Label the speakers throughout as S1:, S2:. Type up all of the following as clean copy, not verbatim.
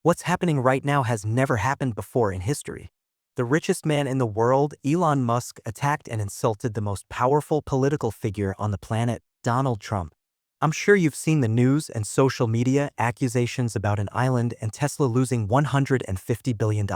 S1: What's happening right now has never happened before in history. The richest man in the world, Elon Musk, attacked and insulted the most powerful political figure on the planet, Donald Trump. I'm sure you've seen the news and social media accusations about an island and Tesla losing $150 billion.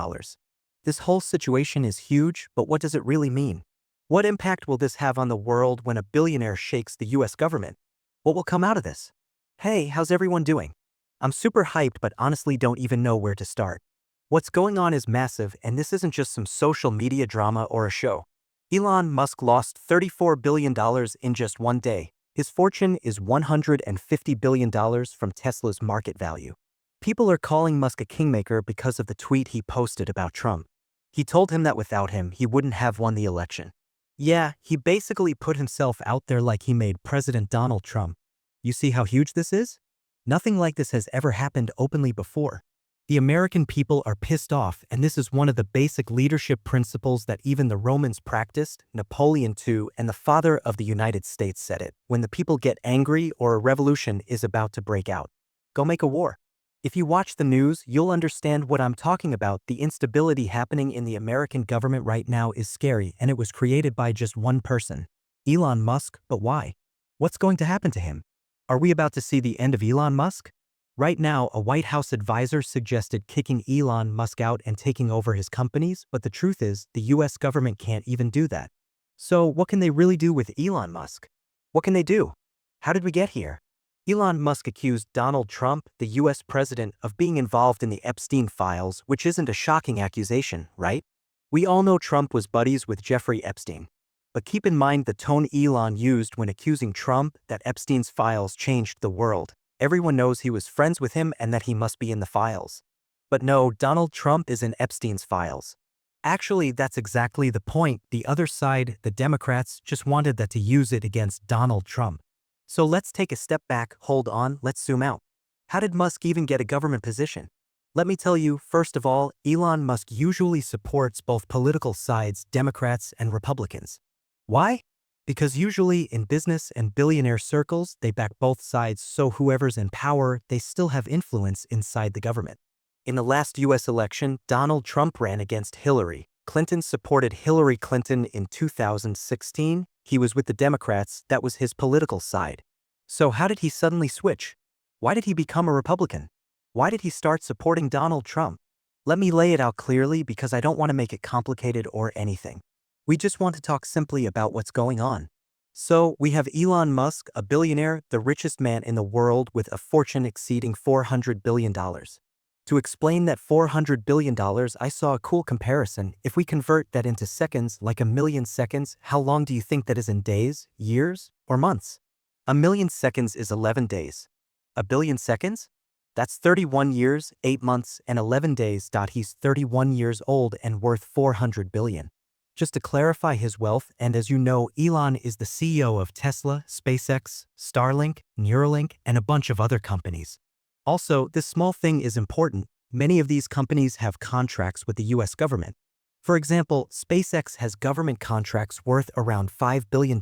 S1: This whole situation is huge, but what does it really mean? What impact will this have on the world when a billionaire shakes the US government? What will come out of this? Hey, how's everyone doing? I'm super hyped but honestly don't even know where to start. What's going on is massive, and this isn't just some social media drama or a show. Elon Musk lost $34 billion in just one day. His fortune is $150 billion from Tesla's market value. People are calling Musk a kingmaker because of the tweet he posted about Trump. He told him that without him, he wouldn't have won the election. Yeah, he basically put himself out there like he made President Donald Trump. You see how huge this is? Nothing like this has ever happened openly before. The American people are pissed off, and this is one of the basic leadership principles that even the Romans practiced. Napoleon II and the father of the United States said it: when the people get angry or a revolution is about to break out, go make a war. If you watch the news, you'll understand what I'm talking about. The instability happening in the American government right now is scary, and it was created by just one person, Elon Musk. But why? What's going to happen to him? Are we about to see the end of Elon Musk? Right now, a White House advisor suggested kicking Elon Musk out and taking over his companies, but the truth is, the US government can't even do that. So what can they really do with Elon Musk? What can they do? How did we get here? Elon Musk accused Donald Trump, the US president, of being involved in the Epstein files, which isn't a shocking accusation, right? We all know Trump was buddies with Jeffrey Epstein. But keep in mind the tone Elon used when accusing Trump that Epstein's files changed the world. Everyone knows he was friends with him and that he must be in the files. But no, Donald Trump is in Epstein's files. Actually, that's exactly the point. The other side, the Democrats, just wanted that to use it against Donald Trump. So let's take a step back, hold on, let's zoom out. How did Musk even get a government position? Let me tell you, first of all, Elon Musk usually supports both political sides, Democrats and Republicans. Why? Because usually in business and billionaire circles, they back both sides, so whoever's in power, they still have influence inside the government. In the last US election, Donald Trump ran against Hillary. Clinton supported Hillary Clinton in 2016. He was with the Democrats. That was his political side. So how did he suddenly switch? Why did he become a Republican? Why did he start supporting Donald Trump? Let me lay it out clearly because I don't want to make it complicated or anything. We just want to talk simply about what's going on. So, we have Elon Musk, a billionaire, the richest man in the world with a fortune exceeding $400 billion. To explain that $400 billion, I saw a cool comparison. If we convert that into seconds, like a million seconds, how long do you think that is in days, years, or months? A million seconds is 11 days. A billion seconds? That's 31 years, 8 months, and 11 days. He's 31 years old and worth $400 billion. Just to clarify his wealth, and as you know, Elon is the CEO of Tesla, SpaceX, Starlink, Neuralink, and a bunch of other companies. Also, this small thing is important. Many of these companies have contracts with the US government. For example, SpaceX has government contracts worth around $5 billion,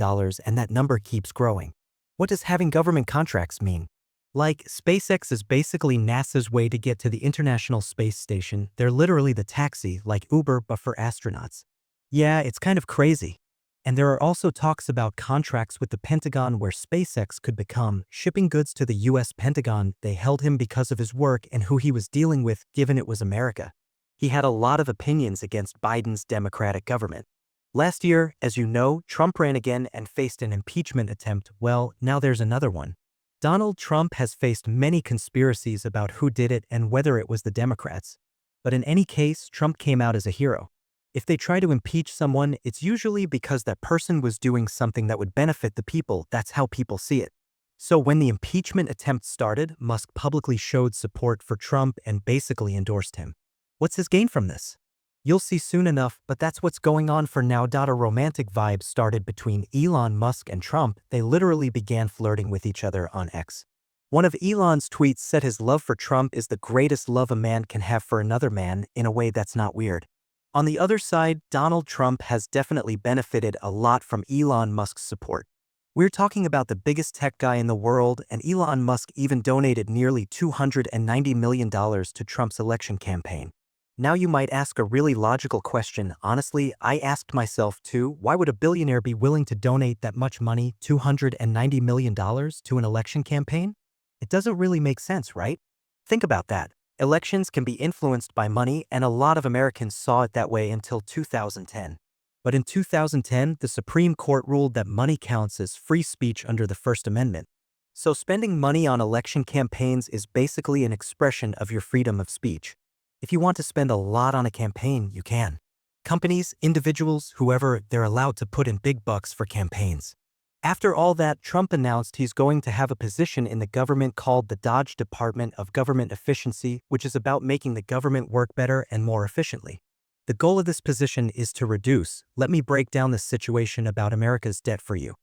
S1: and that number keeps growing. What does having government contracts mean? Like, SpaceX is basically NASA's way to get to the International Space Station. They're literally the taxi, like Uber, but for astronauts. Yeah, it's kind of crazy. And there are also talks about contracts with the Pentagon where SpaceX could become shipping goods to the US Pentagon. They held him because of his work and who he was dealing with, given it was America. He had a lot of opinions against Biden's Democratic government. Last year, as you know, Trump ran again and faced an impeachment attempt. Well, now there's another one. Donald Trump has faced many conspiracies about who did it and whether it was the Democrats. But in any case, Trump came out as a hero. If they try to impeach someone, it's usually because that person was doing something that would benefit the people. That's how people see it. So when the impeachment attempt started, Musk publicly showed support for Trump and basically endorsed him. What's his gain from this? You'll see soon enough, but that's what's going on for now. A romantic vibe started between Elon Musk and Trump. They literally began flirting with each other on X. One of Elon's tweets said his love for Trump is the greatest love a man can have for another man. In a way, that's not weird. On the other side, Donald Trump has definitely benefited a lot from Elon Musk's support. We're talking about the biggest tech guy in the world, and Elon Musk even donated nearly $290 million to Trump's election campaign. Now you might ask a really logical question. Honestly, I asked myself too, why would a billionaire be willing to donate that much money, $290 million, to an election campaign? It doesn't really make sense, right? Think about that. Elections can be influenced by money, and a lot of Americans saw it that way until 2010. But in 2010, the Supreme Court ruled that money counts as free speech under the First Amendment. So spending money on election campaigns is basically an expression of your freedom of speech. If you want to spend a lot on a campaign, you can. Companies, individuals, whoever, they're allowed to put in big bucks for campaigns. After all that, Trump announced he's going to have a position in the government called the Dodge Department of Government Efficiency, which is about making the government work better and more efficiently. The goal of this position is to reduce. Let me break down the situation about America's debt for you.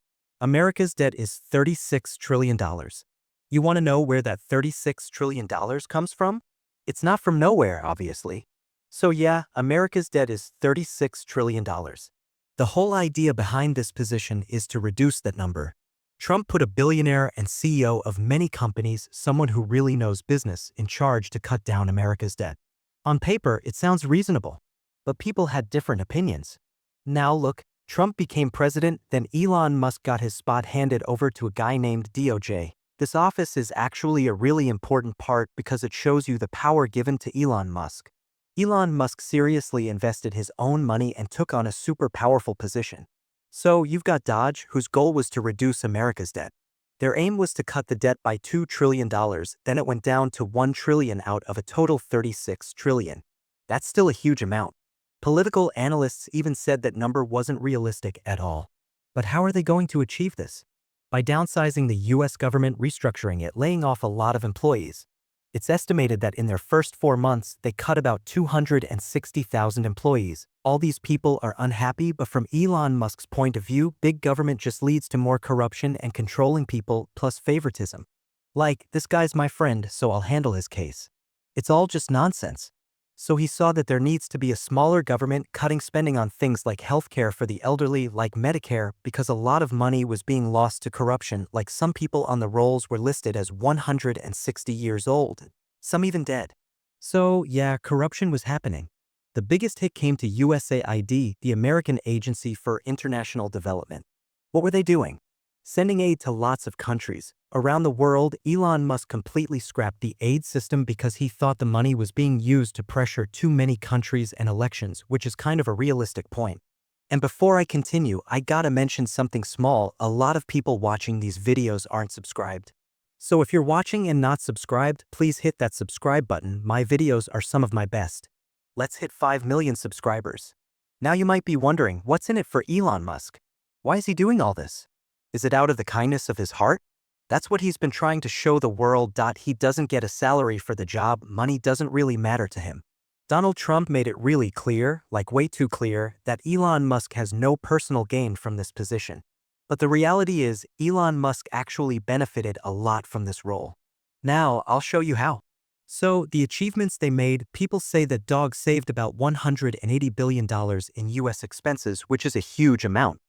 S1: America's debt is $36 trillion. You want to know where that $36 trillion comes from? It's not from nowhere, obviously. So yeah, America's debt is $36 trillion. The whole idea behind this position is to reduce that number. Trump put a billionaire and CEO of many companies, someone who really knows business, in charge to cut down America's debt. On paper, it sounds reasonable. But people had different opinions. Now look, Trump became president, then Elon Musk got his spot handed over to a guy named DOJ. This office is actually a really important part because it shows you the power given to Elon Musk. Elon Musk seriously invested his own money and took on a super powerful position. So you've got Dodge, whose goal was to reduce America's debt. Their aim was to cut the debt by $2 trillion, then it went down to $1 trillion out of a total $36 trillion. That's still a huge amount. Political analysts even said that number wasn't realistic at all. But how are they going to achieve this? By downsizing the US government, restructuring it, laying off a lot of employees. It's estimated that in their first 4 months, they cut about 260,000 employees. All these people are unhappy, but from Elon Musk's point of view, big government just leads to more corruption and controlling people, plus favoritism. Like, this guy's my friend, so I'll handle his case. It's all just nonsense. So he saw that there needs to be a smaller government, cutting spending on things like healthcare for the elderly, like Medicare, because a lot of money was being lost to corruption. Like, some people on the rolls were listed as 160 years old, some even dead. So yeah, corruption was happening. The biggest hit came to USAID, the American Agency for International Development. What were they doing? Sending aid to lots of countries. Around the world, Elon Musk completely scrapped the aid system because he thought the money was being used to pressure too many countries and elections, which is kind of a realistic point. And before I continue, I gotta mention something small. A lot of people watching these videos aren't subscribed. So if you're watching and not subscribed, please hit that subscribe button. My videos are some of my best. Let's hit 5 million subscribers. Now you might be wondering, what's in it for Elon Musk? Why is he doing all this? Is it out of the kindness of his heart? That's what he's been trying to show the world. He doesn't get a salary for the job. Money doesn't really matter to him. Donald Trump made it really clear, like way too clear, that Elon Musk has no personal gain from this position. But the reality is, Elon Musk actually benefited a lot from this role. Now, I'll show you how. So, the achievements they made, people say that Dog saved about $180 billion in US expenses, which is a huge amount.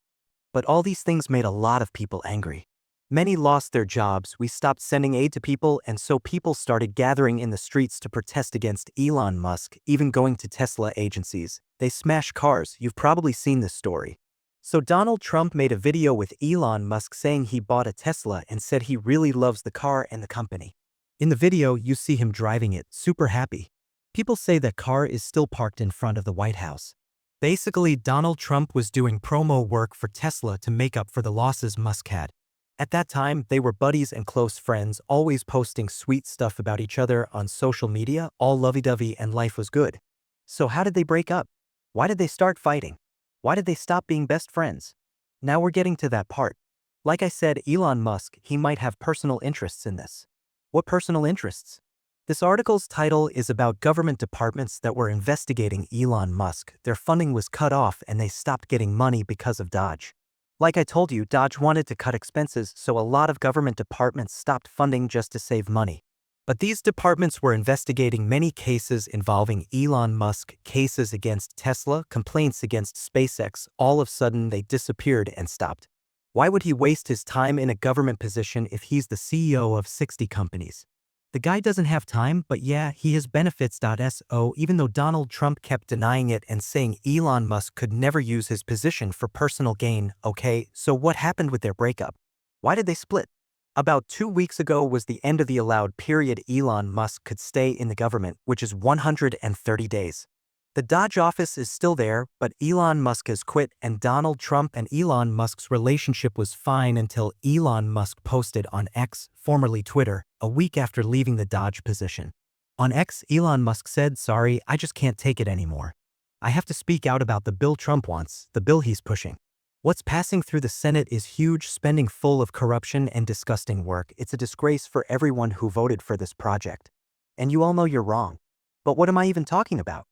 S1: But all these things made a lot of people angry. Many lost their jobs, we stopped sending aid to people, and so people started gathering in the streets to protest against Elon Musk, even going to Tesla agencies. They smash cars. You've probably seen this story. So Donald Trump made a video with Elon Musk saying he bought a Tesla and said he really loves the car and the company. In the video, you see him driving it, super happy. People say that car is still parked in front of the White House. Basically, Donald Trump was doing promo work for Tesla to make up for the losses Musk had. At that time, they were buddies and close friends, always posting sweet stuff about each other on social media, all lovey-dovey, and life was good. So how did they break up? Why did they start fighting? Why did they stop being best friends? Now we're getting to that part. Like I said, Elon Musk, he might have personal interests in this. What personal interests? This article's title is about government departments that were investigating Elon Musk. Their funding was cut off and they stopped getting money because of Dodge. Like I told you, Dodge wanted to cut expenses, so a lot of government departments stopped funding just to save money. But these departments were investigating many cases involving Elon Musk, cases against Tesla, complaints against SpaceX. All of a sudden, they disappeared and stopped. Why would he waste his time in a government position if he's the CEO of 60 companies? The guy doesn't have time, but yeah, he has benefits. So even though Donald Trump kept denying it and saying Elon Musk could never use his position for personal gain, okay, so what happened with their breakup? Why did they split? About 2 weeks ago was the end of the allowed period Elon Musk could stay in the government, which is 130 days. The Dodge office is still there, but Elon Musk has quit, and Donald Trump and Elon Musk's relationship was fine until Elon Musk posted on X, formerly Twitter, a week after leaving the Dodge position. On X, Elon Musk said, "Sorry, I just can't take it anymore. I have to speak out about the bill Trump wants, the bill he's pushing. What's passing through the Senate is huge spending full of corruption and disgusting work. It's a disgrace for everyone who voted for this project. And you all know you're wrong. But what am I even talking about?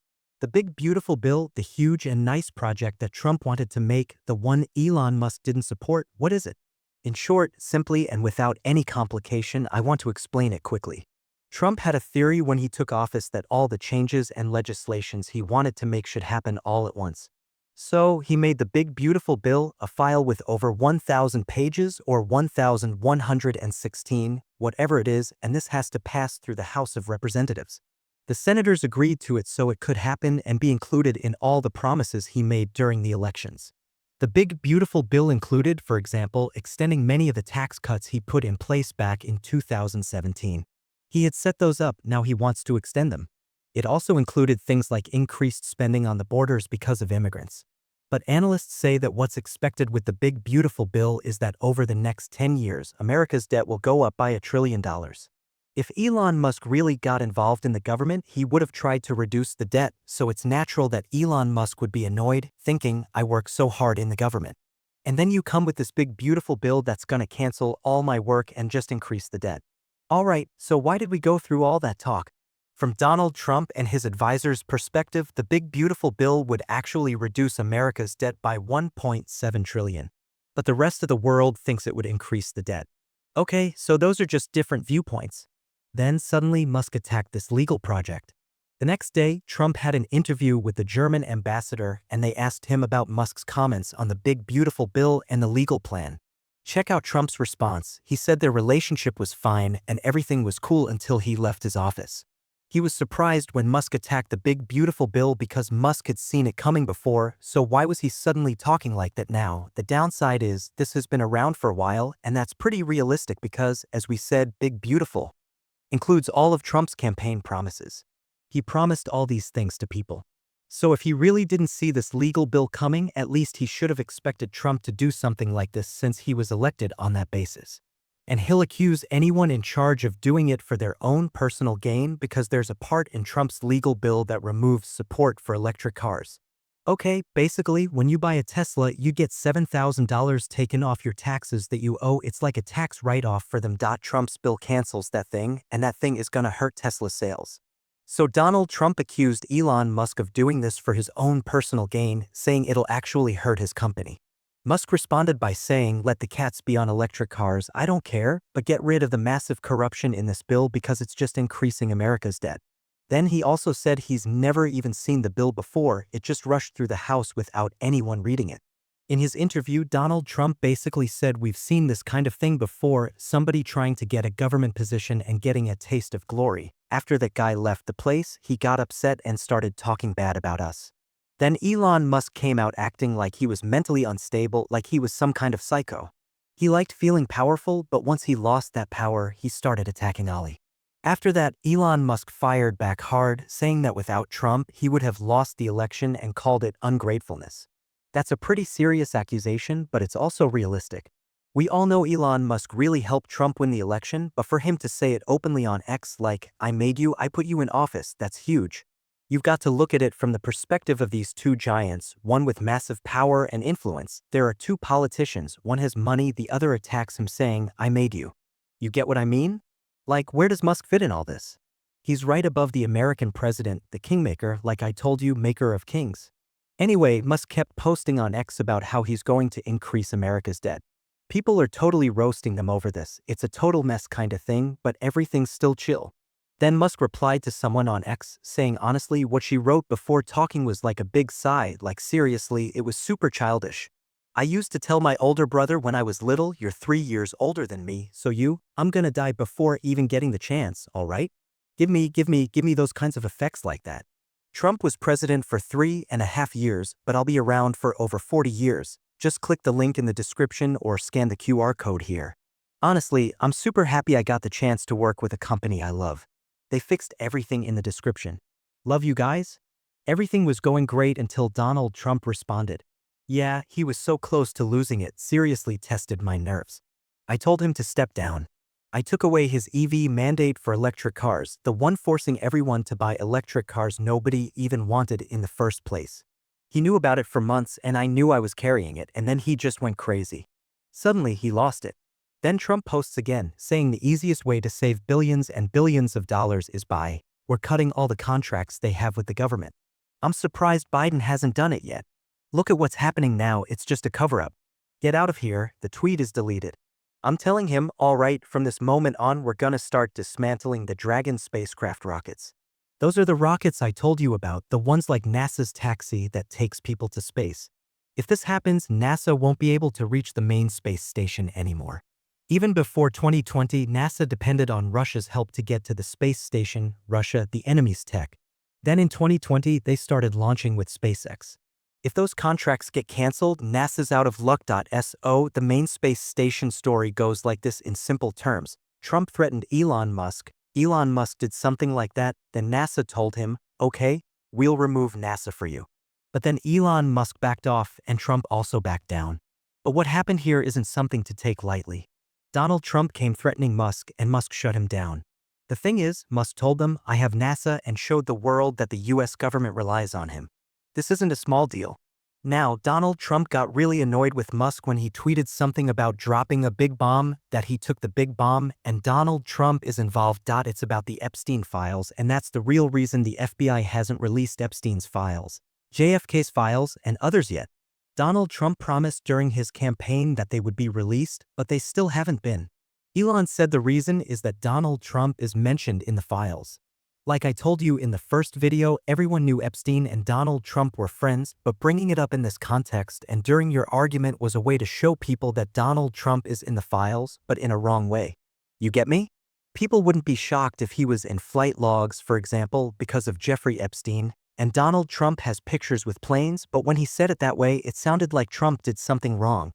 S1: The big beautiful bill, the huge and nice project that Trump wanted to make, the one Elon Musk didn't support, what is it? In short, simply and without any complication, I want to explain it quickly. Trump had a theory when he took office that all the changes and legislations he wanted to make should happen all at once. So he made the big beautiful bill, a file with over 1,000 pages or 1,116, whatever it is, and this has to pass through the House of Representatives. The senators agreed to it so it could happen and be included in all the promises he made during the elections. The big beautiful bill included, for example, extending many of the tax cuts he put in place back in 2017. He had set those up, now he wants to extend them. It also included things like increased spending on the borders because of immigrants. But analysts say that what's expected with the big beautiful bill is that over the next 10 years, America's debt will go up by $1 trillion. If Elon Musk really got involved in the government, he would have tried to reduce the debt, so it's natural that Elon Musk would be annoyed, thinking, I work so hard in the government. And then you come with this big beautiful bill that's gonna cancel all my work and just increase the debt. Alright, so why did we go through all that talk? From Donald Trump and his advisors' perspective, the big beautiful bill would actually reduce America's debt by $1.7 trillion. But the rest of the world thinks it would increase the debt. Okay, so those are just different viewpoints. Then suddenly Musk attacked this legal project. The next day, Trump had an interview with the German ambassador and they asked him about Musk's comments on the big beautiful bill and the legal plan. Check out Trump's response. He said their relationship was fine and everything was cool until he left his office. He was surprised when Musk attacked the big beautiful bill because Musk had seen it coming before, so why was he suddenly talking like that now? The downside is, this has been around for a while and that's pretty realistic because, as we said, big beautiful includes all of Trump's campaign promises. He promised all these things to people. So if he really didn't see this legal bill coming, at least he should have expected Trump to do something like this since he was elected on that basis. And he'll accuse anyone in charge of doing it for their own personal gain because there's a part in Trump's legal bill that removes support for electric cars. Okay, basically, when you buy a Tesla, you get $7,000 taken off your taxes that you owe. It's like a tax write-off for them. Trump's bill cancels that thing, and that thing is gonna hurt Tesla sales. So Donald Trump accused Elon Musk of doing this for his own personal gain, saying it'll actually hurt his company. Musk responded by saying, let the cats be on electric cars, I don't care, but get rid of the massive corruption in this bill because it's just increasing America's debt. Then he also said he's never even seen the bill before, it just rushed through the House without anyone reading it. In his interview, Donald Trump basically said we've seen this kind of thing before, somebody trying to get a government position and getting a taste of glory. After that guy left the place, he got upset and started talking bad about us. Then Elon Musk came out acting like he was mentally unstable, like he was some kind of psycho. He liked feeling powerful, but once he lost that power, he started attacking Ali. After that, Elon Musk fired back hard, saying that without Trump, he would have lost the election and called it ungratefulness. That's a pretty serious accusation, but it's also realistic. We all know Elon Musk really helped Trump win the election, but for him to say it openly on X like, I made you, I put you in office, that's huge. You've got to look at it from the perspective of these two giants, one with massive power and influence. There are two politicians, one has money, the other attacks him saying, I made you. You get what I mean? Like, where does Musk fit in all this? He's right above the American president, the kingmaker, like I told you, maker of kings. Anyway, Musk kept posting on X about how he's going to increase America's debt. People are totally roasting them over this, it's a total mess kind of thing, but everything's still chill. Then Musk replied to someone on X, saying honestly what she wrote before talking was like a big sigh, like seriously, it was super childish. I used to tell my older brother when I was little, you're 3 years older than me, so I'm gonna die before even getting the chance, alright? Give me those kinds of effects like that. Trump was president for 3.5 years, but I'll be around for over 40 years. Just click the link in the description or scan the QR code here. Honestly, I'm super happy I got the chance to work with a company I love. They fixed everything in the description. Love you guys? Everything was going great until Donald Trump responded. Yeah, he was so close to losing it, seriously tested my nerves. I told him to step down. I took away his EV mandate for electric cars, the one forcing everyone to buy electric cars nobody even wanted in the first place. He knew about it for months and I knew I was carrying it, and then he just went crazy. Suddenly he lost it. Then Trump posts again, saying the easiest way to save billions and billions of dollars is by, we're cutting all the contracts they have with the government. I'm surprised Biden hasn't done it yet. Look at what's happening now, it's just a cover-up. Get out of here, the tweet is deleted. I'm telling him, alright, from this moment on we're gonna start dismantling the Dragon spacecraft rockets. Those are the rockets I told you about, the ones like NASA's taxi that takes people to space. If this happens, NASA won't be able to reach the main space station anymore. Even before 2020, NASA depended on Russia's help to get to the space station, Russia, the enemy's tech. Then in 2020, they started launching with SpaceX. If those contracts get cancelled, NASA's out of luck. So the main space station story goes like this in simple terms. Trump threatened Elon Musk. Elon Musk did something like that, then NASA told him, okay, we'll remove NASA for you. But then Elon Musk backed off and Trump also backed down. But what happened here isn't something to take lightly. Donald Trump came threatening Musk and Musk shut him down. The thing is, Musk told them, I have NASA, and showed the world that the US government relies on him. This isn't a small deal. Now, Donald Trump got really annoyed with Musk when he tweeted something about dropping a big bomb, that he took the big bomb, and Donald Trump is involved. It's about the Epstein files, and that's the real reason the FBI hasn't released Epstein's files, JFK's files, and others yet. Donald Trump promised during his campaign that they would be released, but they still haven't been. Elon said the reason is that Donald Trump is mentioned in the files. Like I told you in the first video, everyone knew Epstein and Donald Trump were friends, but bringing it up in this context and during your argument was a way to show people that Donald Trump is in the files, but in a wrong way. You get me? People wouldn't be shocked if he was in flight logs, for example, because of Jeffrey Epstein, and Donald Trump has pictures with planes, but when he said it that way, it sounded like Trump did something wrong.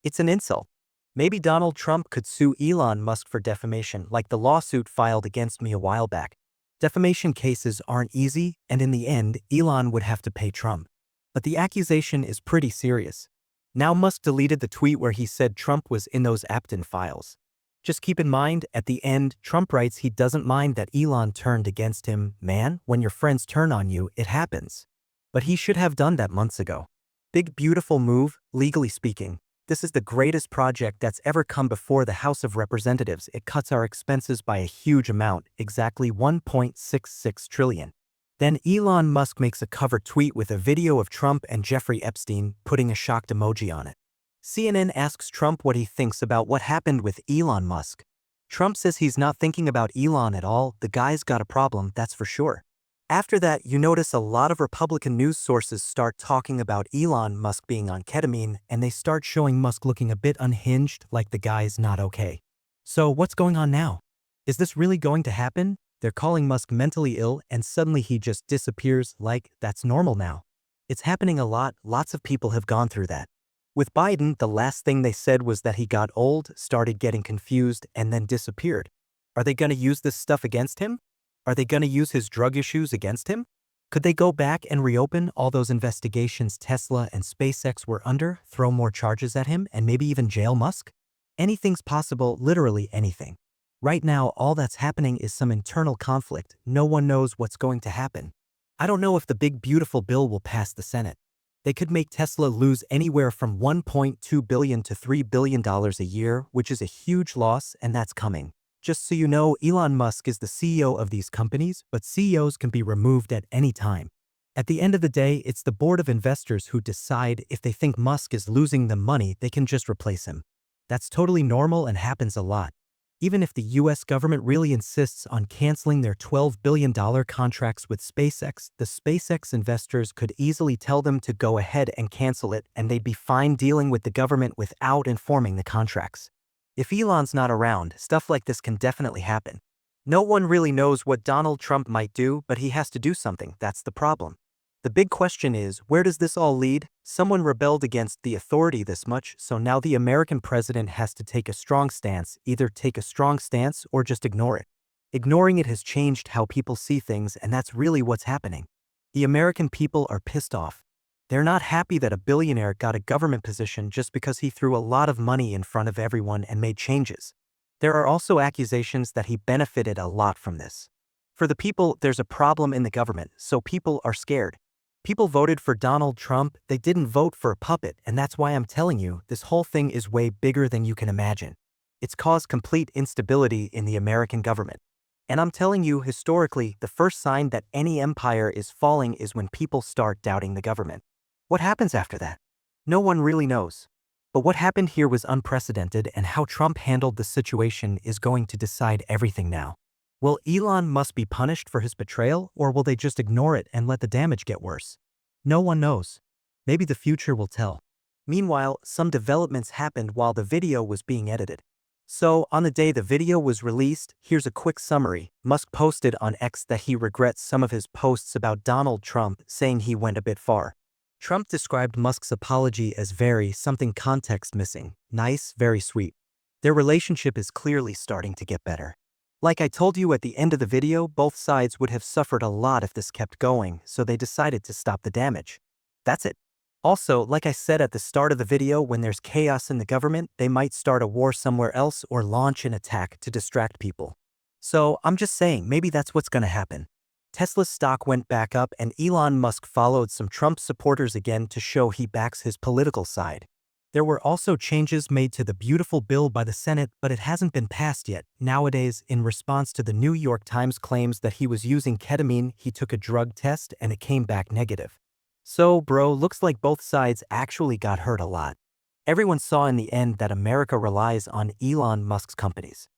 S1: It's an insult. Maybe Donald Trump could sue Elon Musk for defamation, like the lawsuit filed against me a while back. Defamation cases aren't easy, and in the end, Elon would have to pay Trump. But the accusation is pretty serious. Now Musk deleted the tweet where he said Trump was in those Epstein files. Just keep in mind, at the end, Trump writes he doesn't mind that Elon turned against him. Man, when your friends turn on you, it happens. But he should have done that months ago. Big beautiful move, legally speaking. This is the greatest project that's ever come before the House of Representatives. It cuts our expenses by a huge amount, exactly 1.66 trillion. Then Elon Musk makes a cover tweet with a video of Trump and Jeffrey Epstein, putting a shocked emoji on it. CNN asks Trump what he thinks about what happened with Elon Musk. Trump says he's not thinking about Elon at all, the guy's got a problem, that's for sure. After that, you notice a lot of Republican news sources start talking about Elon Musk being on ketamine, and they start showing Musk looking a bit unhinged, like the guy's not okay. So what's going on now? Is this really going to happen? They're calling Musk mentally ill, and suddenly he just disappears, like that's normal now. It's happening a lot, lots of people have gone through that. With Biden, the last thing they said was that he got old, started getting confused, and then disappeared. Are they going to use this stuff against him? Are they going to use his drug issues against him? Could they go back and reopen all those investigations Tesla and SpaceX were under, throw more charges at him, and maybe even jail Musk? Anything's possible, literally anything. Right now, all that's happening is some internal conflict. No one knows what's going to happen. I don't know if the big beautiful bill will pass the Senate. They could make Tesla lose anywhere from $1.2 billion to $3 billion a year, which is a huge loss, and that's coming. Just so you know, Elon Musk is the CEO of these companies, but CEOs can be removed at any time. At the end of the day, it's the board of investors who decide if they think Musk is losing them money, they can just replace him. That's totally normal and happens a lot. Even if the US government really insists on canceling their $12 billion contracts with SpaceX, the SpaceX investors could easily tell them to go ahead and cancel it, and they'd be fine dealing with the government without informing the contracts. If Elon's not around, stuff like this can definitely happen. No one really knows what Donald Trump might do, but he has to do something. That's the problem. The big question is, where does this all lead? Someone rebelled against the authority this much, so now the American president has to take a strong stance, either take a strong stance or just ignore it. Ignoring it has changed how people see things, and that's really what's happening. The American people are pissed off. They're not happy that a billionaire got a government position just because he threw a lot of money in front of everyone and made changes. There are also accusations that he benefited a lot from this. For the people, there's a problem in the government, so people are scared. People voted for Donald Trump, they didn't vote for a puppet, and that's why I'm telling you, this whole thing is way bigger than you can imagine. It's caused complete instability in the American government. And I'm telling you, historically, the first sign that any empire is falling is when people start doubting the government. What happens after that? No one really knows. But what happened here was unprecedented, and how Trump handled the situation is going to decide everything now. Will Elon Musk be punished for his betrayal, or will they just ignore it and let the damage get worse? No one knows. Maybe the future will tell. Meanwhile, some developments happened while the video was being edited. So, on the day the video was released, here's a quick summary. Musk posted on X that he regrets some of his posts about Donald Trump, saying he went a bit far. Trump described Musk's apology as something context missing, nice, very sweet. Their relationship is clearly starting to get better. Like I told you at the end of the video, both sides would have suffered a lot if this kept going, so they decided to stop the damage. That's it. Also, like I said at the start of the video, when there's chaos in the government, they might start a war somewhere else or launch an attack to distract people. So, I'm just saying, maybe that's what's gonna happen. Tesla's stock went back up, and Elon Musk followed some Trump supporters again to show he backs his political side. There were also changes made to the beautiful bill by the Senate, but it hasn't been passed yet. Nowadays, in response to the New York Times claims that he was using ketamine, he took a drug test and it came back negative. So, bro, looks like both sides actually got hurt a lot. Everyone saw in the end that America relies on Elon Musk's companies.